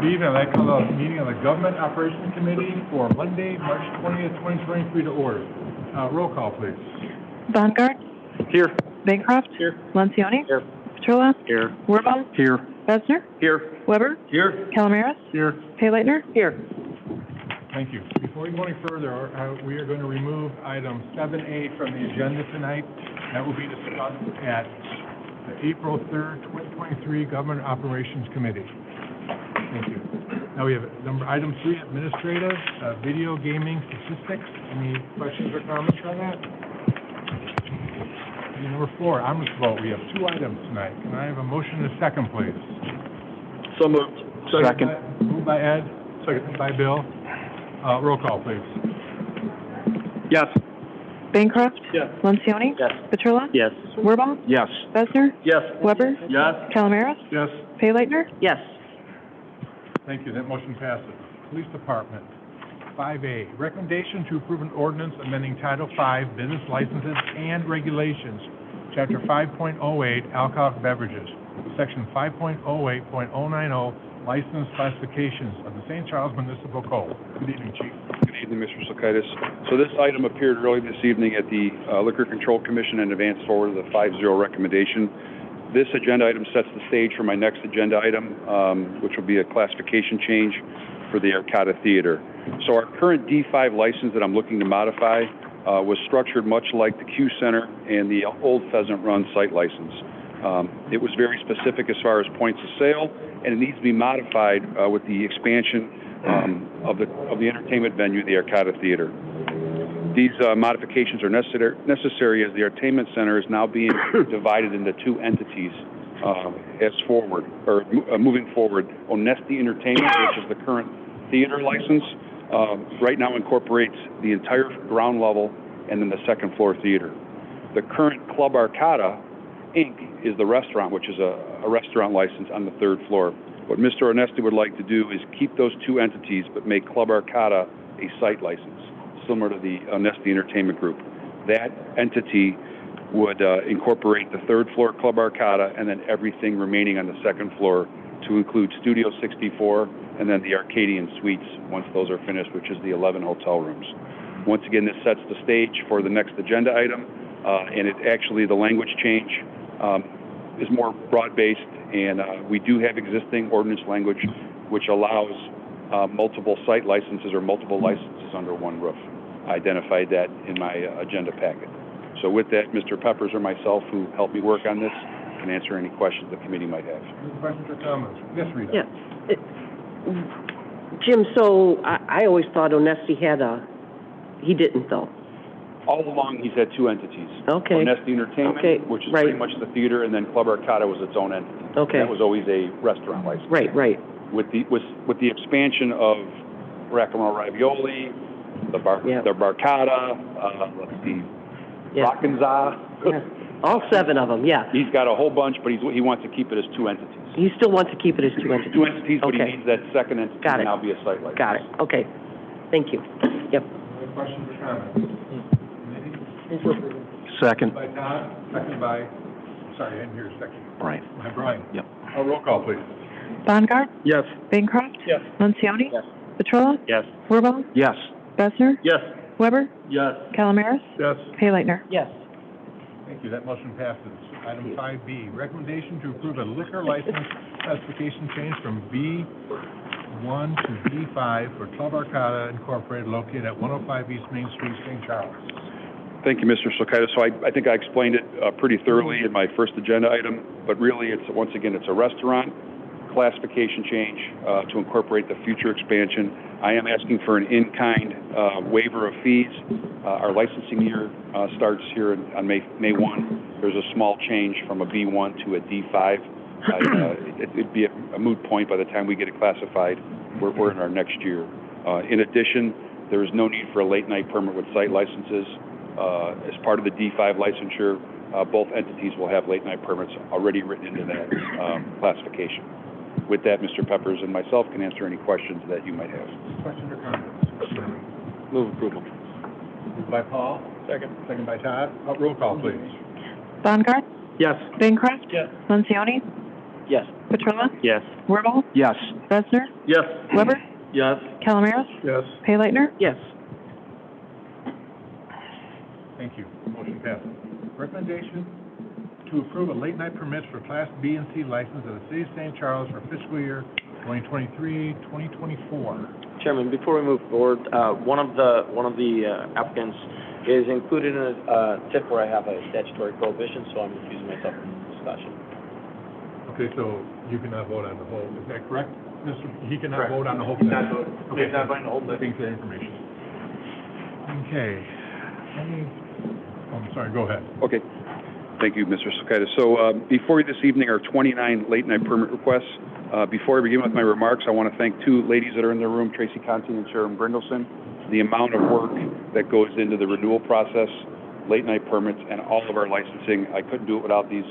Good evening. I'd like to call the meeting of the Government Operations Committee for Monday, March 20th, 2023 to order. Roll call, please. Bongard? Here. Bancroft? Here. Lencioni? Here. Petrola? Here. Werbaum? Here. Besner? Here. Weber? Here. Calamaris? Here. Hayleitner? Here. Thank you. Before we go any further, we are going to remove item 7A from the agenda tonight. That will be discussed at the April 3rd, 2023 Government Operations Committee. Thank you. Now we have item 3, administrative, video gaming statistics. Any questions or comments on that? Item number 4, omnibus vote. We have 2 items tonight. Can I have a motion and a second, please? So moved. Second. Moved by Ed, second by Bill. Roll call, please. Yes. Bancroft? Yes. Lencioni? Yes. Petrola? Yes. Werbaum? Yes. Besner? Yes. Weber? Yes. Calamaris? Yes. Hayleitner? Yes. Thank you. That motion passes. Police Department. 5A, recommendation to approve an ordinance amending Title V, Business Licenses and Regulations, Chapter 5.08, Alcoholic Beverages, Section 5.08.090, License Classifications of the St. Charles Municipal Code. Good evening, Chief. Good evening, Mr. Sokaitis. So this item appeared early this evening at the Liquor Control Commission and advanced forward the 5-0 recommendation. This agenda item sets the stage for my next agenda item, which will be a classification change for the Arcata Theater. So our current D5 license that I'm looking to modify was structured much like the Q Center and the old Pheasant Run site license. It was very specific as far as points of sale, and it needs to be modified with the expansion of the entertainment venue, the Arcata Theater. These modifications are necessary as the entertainment center is now being divided into 2 entities moving forward. Onesti Entertainment, which is the current theater license, right now incorporates the entire ground level and then the second floor theater. The current Club Arcata, Inc. is the restaurant, which is a restaurant license on the 3rd floor. What Mr. Onesti would like to do is keep those 2 entities, but make Club Arcata a site license, similar to the Onesti Entertainment Group. That entity would incorporate the 3rd floor Club Arcata and then everything remaining on the 2nd floor to include Studio 64 and then the Arcadian Suites once those are finished, which is the 11 hotel rooms. Once again, this sets the stage for the next agenda item, and the language change is more broad-based, and we do have existing ordinance language which allows multiple site licenses or multiple licenses under one roof. I identified that in my agenda packet. So with that, Mr. Peppers or myself, who helped me work on this, can answer any questions the committee might have. Any questions or comments? Yes, Rita. Yeah. Jim, so I always thought Onesti he didn't though. All along, he's had 2 entities. Okay. Onesti Entertainment, which is pretty much the theater, and then Club Arcata was its own entity. Okay. That was always a restaurant license. Right. With the expansion of Raccamore Ravioli, the Barcata, let's see, Rockinza. Yeah. All 7 of them, yeah. He's got a whole bunch, but he wants to keep it as 2 entities. He still wants to keep it as 2 entities. 2 entities, but Okay. he needs that second entity Got to it. now be a site license. Got it. Okay. Thank you. Yep. Any questions or comments? Second. By Todd, second by, sorry, I didn't hear a second. Brian. By Brian. Yep. Roll call, please. Bongard? Yes. Bancroft? Yes. Lencioni? Yes. Petrola? Yes. Werbaum? Yes. Besner? Yes. Weber? Yes. Calamaris? Yes. Hayleitner? Yes. Thank you. That motion passes. Item 5B, recommendation to approve a liquor license classification change from B1 to B5 for Club Arcata Incorporated located at 105 East Main Street, St. Charles. Thank you, Mr. Sokaitis. So I think I explained it pretty thoroughly in my first agenda item, but really it's a restaurant classification change to incorporate the future expansion. I am asking for an in-kind waiver of fees. Our licensing year starts here on May 1. There's a small change from a B1 to a D5. It'd be a moot point by the time we get it classified. We're in our next year. In addition, there is no need for a late-night permit with site licenses. As part of the D5 licensure, both entities will have late-night permits already written into that classification. With that, Mr. Peppers and myself can answer any questions that you might have. Questions or comments? Move approval. Moved by Paul. Second. Second by Todd. Roll call, please. Bongard? Yes. Bancroft? Yes. Lencioni? Yes. Petrella? Yes. Wordle? Yes. Besser? Yes. Weber? Yes. Calamaris? Yes. Hayleitner? Yes. Thank you. Motion passes. Recommendation to approve a late night permits for Class B and C license of the City of St. Charles for fiscal year 2023-2024. Chairman, before we move forward, one of the applicants is included in a tip where I have a statutory prohibition, so I'm recusing myself from the discussion. Okay, so you cannot vote on the whole, is that correct? He cannot Correct. vote on the whole He's thing? not voting. Okay, He's not voting the whole thing. thanks for the information. Okay. I'm sorry, go ahead. Okay. Thank you, Mr. Sokaitis. So before you this evening are 29 late night permit requests. Before I begin with my remarks, I want to thank two ladies that are in the room, Tracy Conti and Sharon Grindelson. The amount of work that goes into the renewal process, late night permits, and all of our licensing, I couldn't do it without these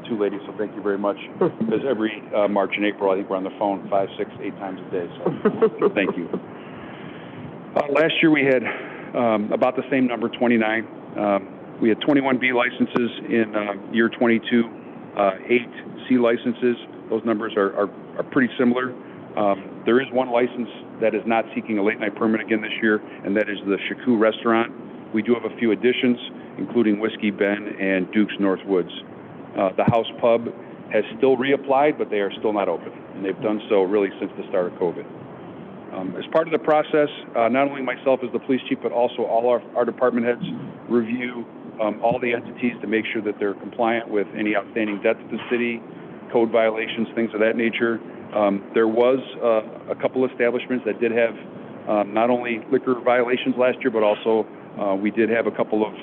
two ladies, so thank you very much. Because every March and April, I think we're on the phone 5, 6, 8 times a day, so thank you. Last year we had about the same number, 29. We had 21 B licenses in year 22, 8 C licenses. Those numbers are pretty similar. There is one license that is not seeking a late night permit again this year, and that is the Shaku Restaurant. We do have a few additions, including Whiskey Ben and Duke's Northwoods. The House Pub has still reapplied, but they are still not open, and they've done so really since the start of COVID. As part of the process, not only myself as the police chief, but also all our department heads review all the entities to make sure that they're compliant with any outstanding debts to the city, code violations, things of that nature. There was a couple establishments that did have not only liquor violations last year, but also we did have a couple of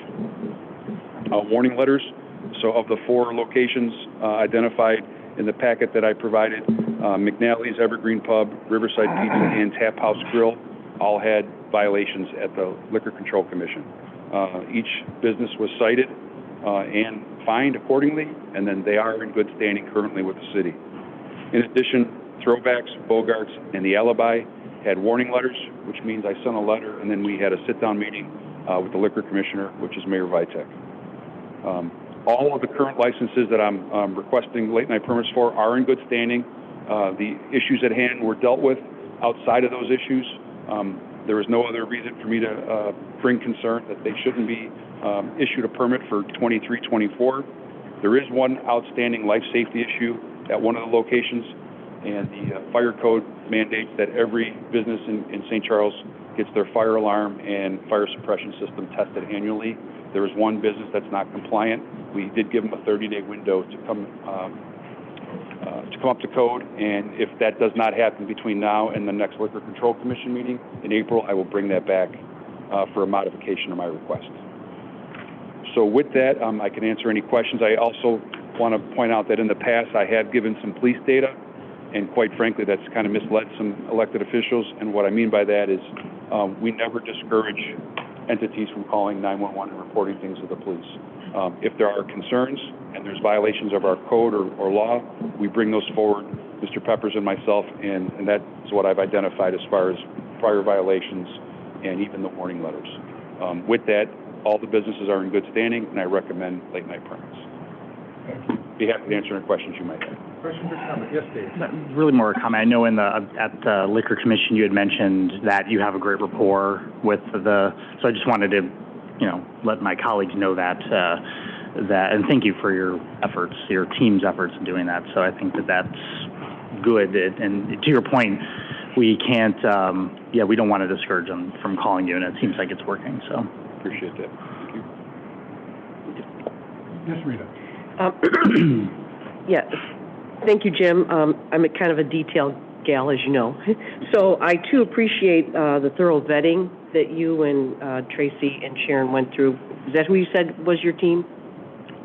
warning letters. So of the 4 locations identified in the packet that I provided, McNally's, Evergreen Pub, Riverside Pizza, and Tap House Grill all had violations at the Liquor Control Commission. Each business was cited and fined accordingly, and then they are in good standing currently with the city. In addition, Throwbacks, Bogarts, and the Alibi had warning letters, which means I sent a letter, and then we had a sit-down meeting with the Liquor Commissioner, which is Mayor Vitek. All of the current licenses that I'm requesting late night permits for are in good standing. The issues at hand were dealt with. Outside of those issues, there is no other reason for me to bring concern that they shouldn't be issued a permit for 23-24. There is one outstanding life safety issue at one of the locations, and the fire code mandates that every business in St. Charles gets their fire alarm and fire suppression system tested annually. There is one business that's not compliant. We did give them a 30-day window to come up to code, and if that does not happen between now and the next Liquor Control Commission meeting in April, I will bring that back for a modification of my request. So with that, I can answer any questions. I also want to point out that in the past I have given some police data, and quite frankly, that's kind of misled some elected officials. And what I mean by that is we never discourage entities from calling 911 and reporting things to the police. If there are concerns and there's violations of our code or law, we bring those forward, Mr. Peppers and myself, and that's what I've identified as far as prior violations and even the warning letters. With that, all the businesses are in good standing, and I recommend late night permits. Be happy to answer any questions you might have. Questions or comments? Yes, Dave. Really more a comment. I know at the Liquor Commission you had mentioned that you have a great rapport with so I just wanted to, let my colleagues know that, and thank you for your efforts, your team's efforts in doing that. So I think that's good. And to your point, we can't, we don't want to discourage them from calling you, and it seems like it's working, so. Appreciate that. Thank you. Yes, Rita. Yeah, thank you, Jim. I'm a kind of a detailed gal, as you know. So I, too, appreciate the thorough vetting that you and Tracy and Sharon went through. Is that who you said was your team?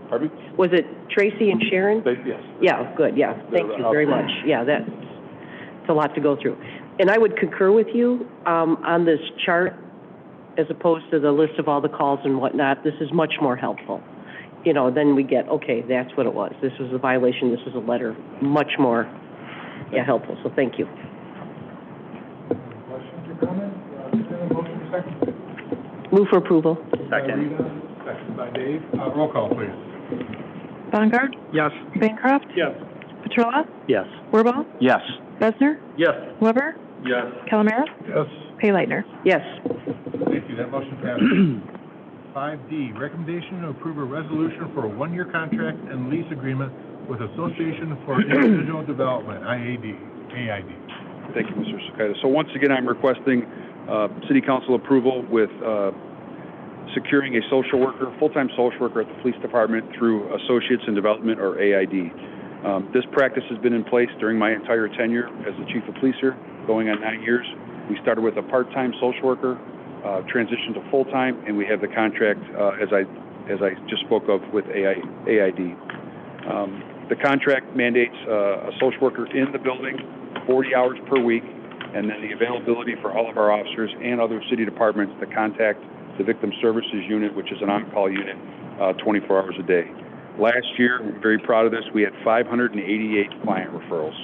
Pardon me? Was it Tracy and Sharon? Yes. Yeah, good, yeah. Thank you very much. Yeah, it's a lot to go through. And I would concur with you on this chart, as opposed to the list of all the calls and whatnot. This is much more helpful. Then we get, okay, that's what it was. This was a violation, this was a letter. Much more, helpful, so thank you. Questions or comments? Motion for second. Move for approval. Second. Rita, second by Dave. Roll call, please. Bongard? Yes. Bancroft? Yes. Petrola, Yes. Wirball, Yes. Besser, Yes. Weber, Yes. Calamera, Yes. Paylighter. Yes. Thank you, that motion passes. 5D, recommendation to approve a resolution for a one-year contract and lease agreement with Association for Individual Development, AID. Thank you, Mr. Sakita. So once again, I'm requesting city council approval with securing a social worker, full-time social worker at the police department through Associates in Development, or AID. This practice has been in place during my entire tenure as the chief of police here, going on 9 years. We started with a part-time social worker, transitioned to full-time, and we have the contract, as I just spoke of, with AID. The contract mandates a social worker in the building, 40 hours per week, and then the availability for all of our officers and other city departments to contact the Victim Services Unit, which is an on-call unit, 24 hours a day. Last year, we're very proud of this, we had 588 client referrals.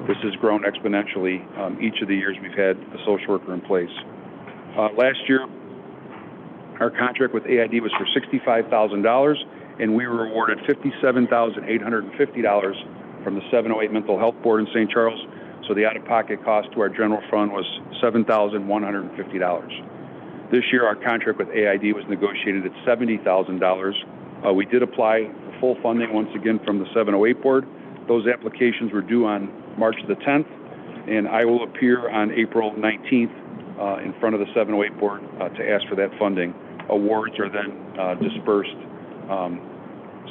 This has grown exponentially each of the years we've had a social worker in place. Last year, our contract with AID was for $65,000, and we were awarded $57,850 from the 708 Mental Health Board in St. Charles. So the out-of-pocket cost to our general fund was $7,150. This year, our contract with AID was negotiated at $70,000. We did apply for full funding once again from the 708 Board. Those applications were due on March the 10th, and I will appear on April 19th in front of the 708 Board to ask for that funding. Awards are then dispersed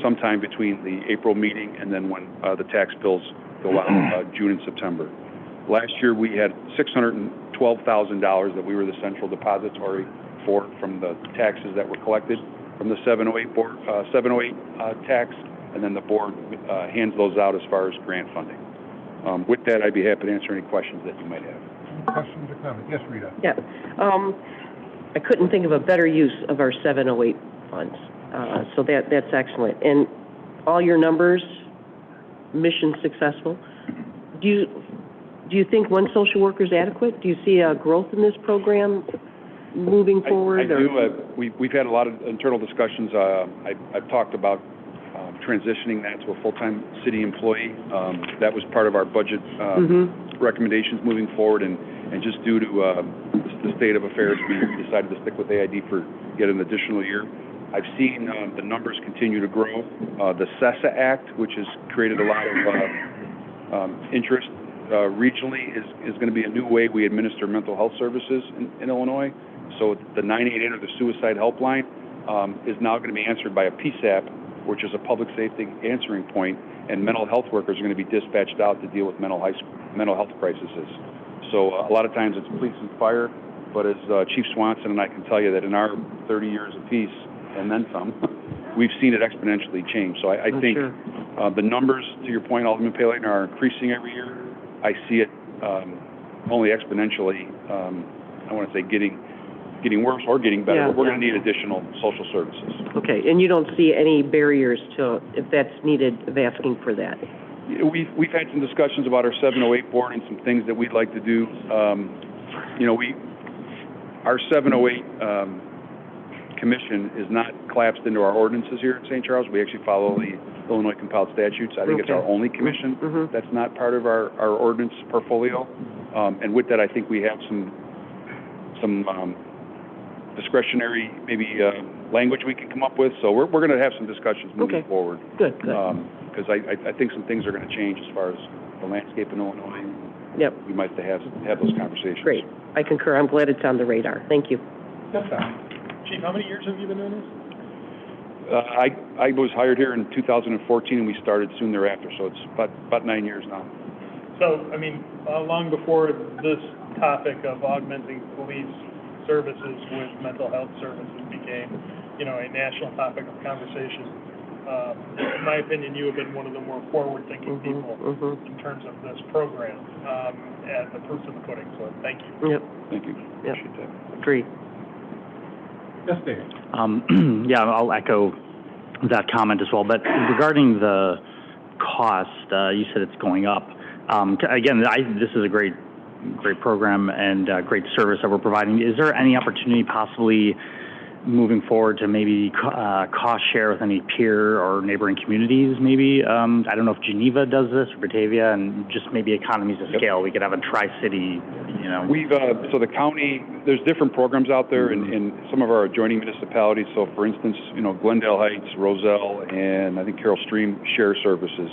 sometime between the April meeting and then when the tax bills go out June and September. Last year we had $612,000 that we were the central depository for from the taxes that were collected from the 708 Board, 708 tax, and then the board hands those out as far as grant funding. With that, I'd be happy to answer any questions that you might have. Questions or comments? Yes, Rita? Yeah. I couldn't think of a better use of our 708 funds. So that's excellent. And all your numbers, mission successful. Do you think one social worker is adequate? Do you see a growth in this program moving forward? I do. We've had a lot of internal discussions. I've talked about transitioning that to a full-time city employee. That was part of our budget recommendations moving forward, and just due to the state of affairs, we decided to stick with AID for yet an additional year. I've seen the numbers continue to grow. The CESA Act, which has created a lot of interest regionally, is going to be a new way we administer mental health services in Illinois. So the 988, or the suicide helpline, is now going to be answered by a PSAP, which is a public safety answering point, and mental health workers are going to be dispatched out to deal with mental health crises. So a lot of times it's police and fire, but as Chief Swanson and I can tell you that in our 30 years of peace, and then some, we've seen it exponentially change. So I think the numbers, to your point, Alderman Paylighter, are increasing every year. I see it only exponentially, I want to say getting worse or getting better, but we're going to need additional social services. Okay, and you don't see any barriers to, if that's needed, of asking for that? We've had some discussions about our 708 board and some things that we'd like to do. Our 708 commission is not collapsed into our ordinances here at St. Charles. We actually follow the Illinois compiled statutes. I think it's our only commission that's not part of our ordinance portfolio. And with that, I think we have some discretionary maybe language we can come up with. So we're going to have some discussions moving forward. Good. Because I think some things are going to change as far as the landscape in Illinois. Yep. We might have those conversations. Great. I concur. I'm glad it's on the radar. Thank you. That's fine. Chief, how many years have you been doing this? I was hired here in 2014, and we started soon thereafter, so it's about 9 years now. So, I mean, long before this topic of augmenting police services with mental health services became, a national topic of conversation, in my opinion, you have been one of the more forward-thinking people in terms of this program, and the proof's in the pudding, so thank you. Yep. Thank you. Yep. Appreciate that. Agree. Yes, Dave. Yeah, I'll echo that comment as well. But regarding the cost, you said it's going up. Again, this is a great program and great service that we're providing. Is there any opportunity possibly moving forward to maybe cost share with any peer or neighboring communities, maybe. I don't know if Geneva does this or Batavia, and just maybe economies of scale. We could have a tri-city, you know. We've, so the county, there's different programs out there in some of our adjoining municipalities. So for instance, you know, Glendale Heights, Roselle, and I think Carroll Stream share services.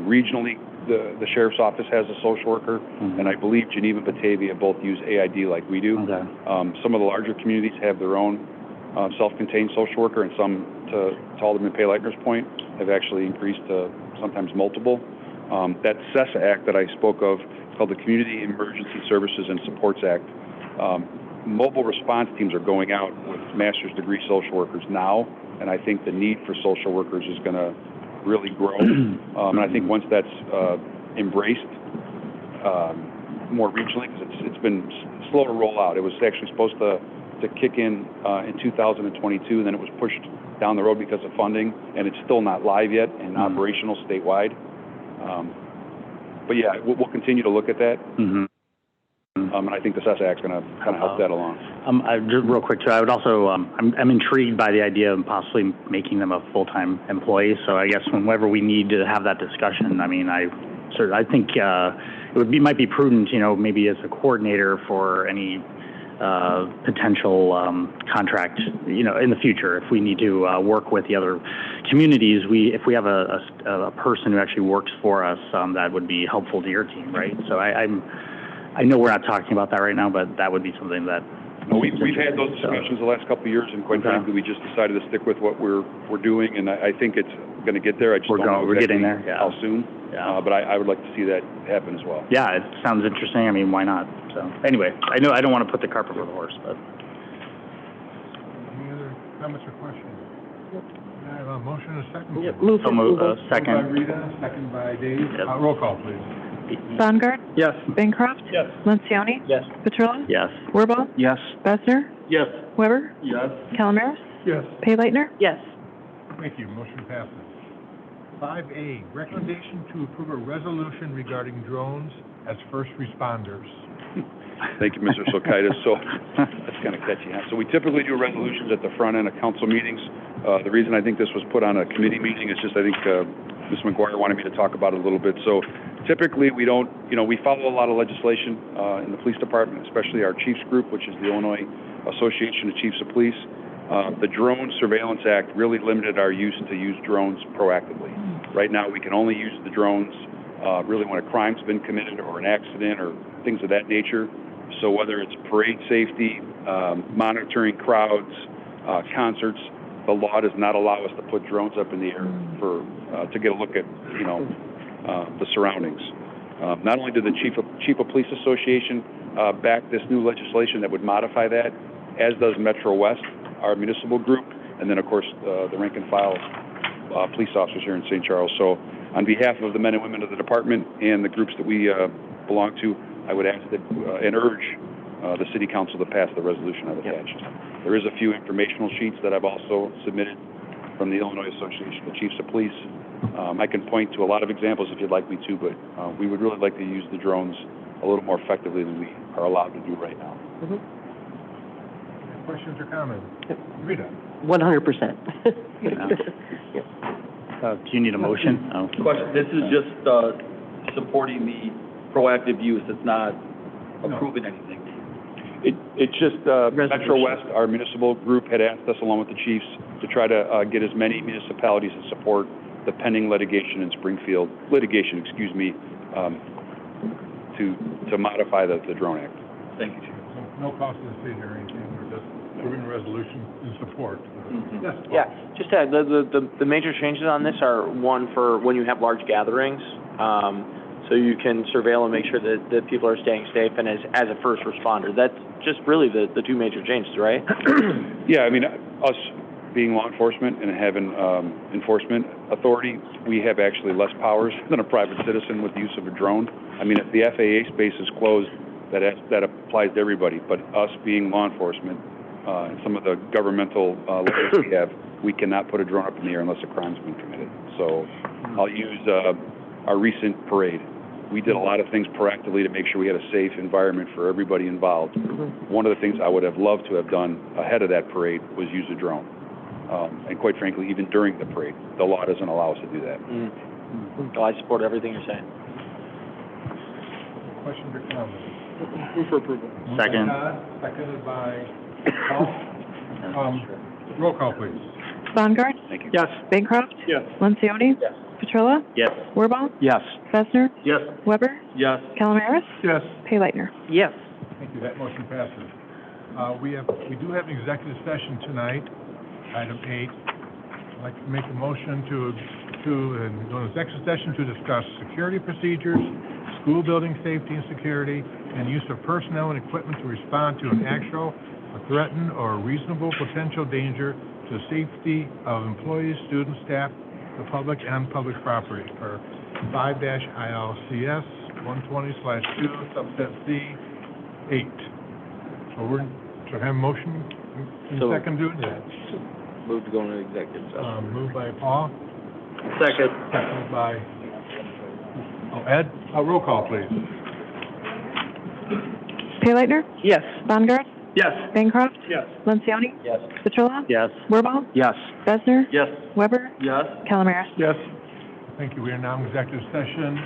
Regionally, the sheriff's office has a social worker, and I believe Geneva and Batavia both use AID like we do. Okay. Some of the larger communities have their own self-contained social worker, and some, to Alderman Pay-Leitner's point, have actually increased to sometimes multiple. That CESA Act that I spoke of, it's called the Community Emergency Services and Supports Act. Mobile response teams are going out with master's degree social workers now, and I think the need for social workers is going to really grow. And I think once that's embraced more regionally, because it's been slow to roll out. It was actually supposed to kick in 2022, and then it was pushed down the road because of funding, and it's still not live yet and operational statewide. But yeah, we'll continue to look at that. And I think the CESA Act's going to kind of help that along. Just real quick too, I would also, I'm intrigued by the idea of possibly making them a full-time employee. So I guess whenever we need to have that discussion, I mean, I think it might be prudent, you know, maybe as a coordinator for any potential contract, you know, in the future, if we need to work with the other communities, if we have a person who actually works for us, that would be helpful to your team, right? So I know we're not talking about that right now, but that would be something that. No, we've had those discussions the last couple of years, and quite frankly, we just decided to stick with what we're doing, and I think it's going to get there. I just don't know we're getting there. How soon. Yeah. But I would like to see that happen as well. Yeah, it sounds interesting. I mean, why not? So anyway, I don't want to put the cart before the horse, but. Any other comments or questions? I have a motion and a second. Yep, move So second. Moved by Rita, second by Dave. Yep. Roll call, please. Bongard? Yes. Bancroft? Yes. Lencioni? Yes. Petrola? Yes. Wirball? Yes. Besser? Yes. Weber? Yes. Calamaris? Yes. Pay-Leitner? Yes. Thank you. Motion passes. 5A, recommendation to approve a resolution regarding drones as first responders. Thank you, Mr. Sokaitis. So that's kind of catchy, huh? So we typically do resolutions at the front end of council meetings. The reason I think this was put on a committee meeting is just I think Ms. McGuire wanted me to talk about it a little bit. So typically we don't, you know, we follow a lot of legislation in the police department, especially our chiefs group, which is the Illinois Association of Chiefs of Police. The Drone Surveillance Act really limited our use to use drones proactively. Right now we can only use the drones really when a crime's been committed or an accident or things of that nature. So whether it's parade safety, monitoring crowds, concerts, the law does not allow us to put drones up in the air to get a look at, you know, the surroundings. Not only did the Chief of Police Association back this new legislation that would modify that, as does Metro West, our municipal group, and then of course the rank and file police officers here in St. Charles. So on behalf of the men and women of the department and the groups that we belong to, I would ask that and urge the City Council to pass the resolution I've attached. There is a few informational sheets that I've also submitted from the Illinois Association of Chiefs of Police. I can point to a lot of examples if you'd like me to, but we would really like to use the drones a little more effectively than we are allowed to do right now. Questions or comments? Rita? 100%. Do you need a motion? Oh. Question, this is just supporting the proactive use, it's not approving anything. It's just Metro West, our municipal group, had asked us, along with the chiefs, to try to get as many municipalities to support the pending litigation in Springfield, to modify the Drone Act. Thank you, Chief. No cost to the city or anything, we're just approving a resolution in support. Yes. Yeah, just the major changes on this are, one, for when you have large gatherings, so you can surveil and make sure that people are staying safe, and as a first responder. That's just really the two major changes, right? Yeah, I mean, us being law enforcement and having enforcement authority, we have actually less powers than a private citizen with the use of a drone. I mean, if the FAA space is closed, that applies to everybody, but us being law enforcement, and some of the governmental layers we have, we cannot put a drone up in the air unless a crime's been committed. So I'll use our recent parade. We did a lot of things proactively to make sure we had a safe environment for everybody involved. One of the things I would have loved to have done ahead of that parade was use a drone. And quite frankly, even during the parade, the law doesn't allow us to do that. Oh, I support everything you're saying. Questions or comments? Move for approval. Moved by Second. Todd, seconded by Paul. Roll call, please. Bonegard, Thank you. Yes. Bancroft, Yes. Lencioni, Yes. Petrola, Yes. Wirball, Yes. Fessner, Yes. Weber, Yes. Calamaris, Yes. Payleitner. Yes. Thank you, that motion passes. We do have an executive session tonight, item 8. I'd like to make a motion to go into executive session to discuss security procedures, school building safety and security, and use of personnel and equipment to respond to an actual, a threatened, or reasonable potential danger to the safety of employees, students, staff, the public, and public property, or 5-ILCS 120/2, subset C, 8. So have a motion, and So- second doing that. Move to go into executive session. Moved by Paul, Second. seconded by, Ed, roll call, please. Payleitner, Yes. Bonegard, Yes. Bancroft, Yes. Lencioni, Yes. Petrola, Yes. Wirball, Yes. Fessner, Yes. Weber, Yes. Calamaris. Yes. Thank you, we are now in executive session.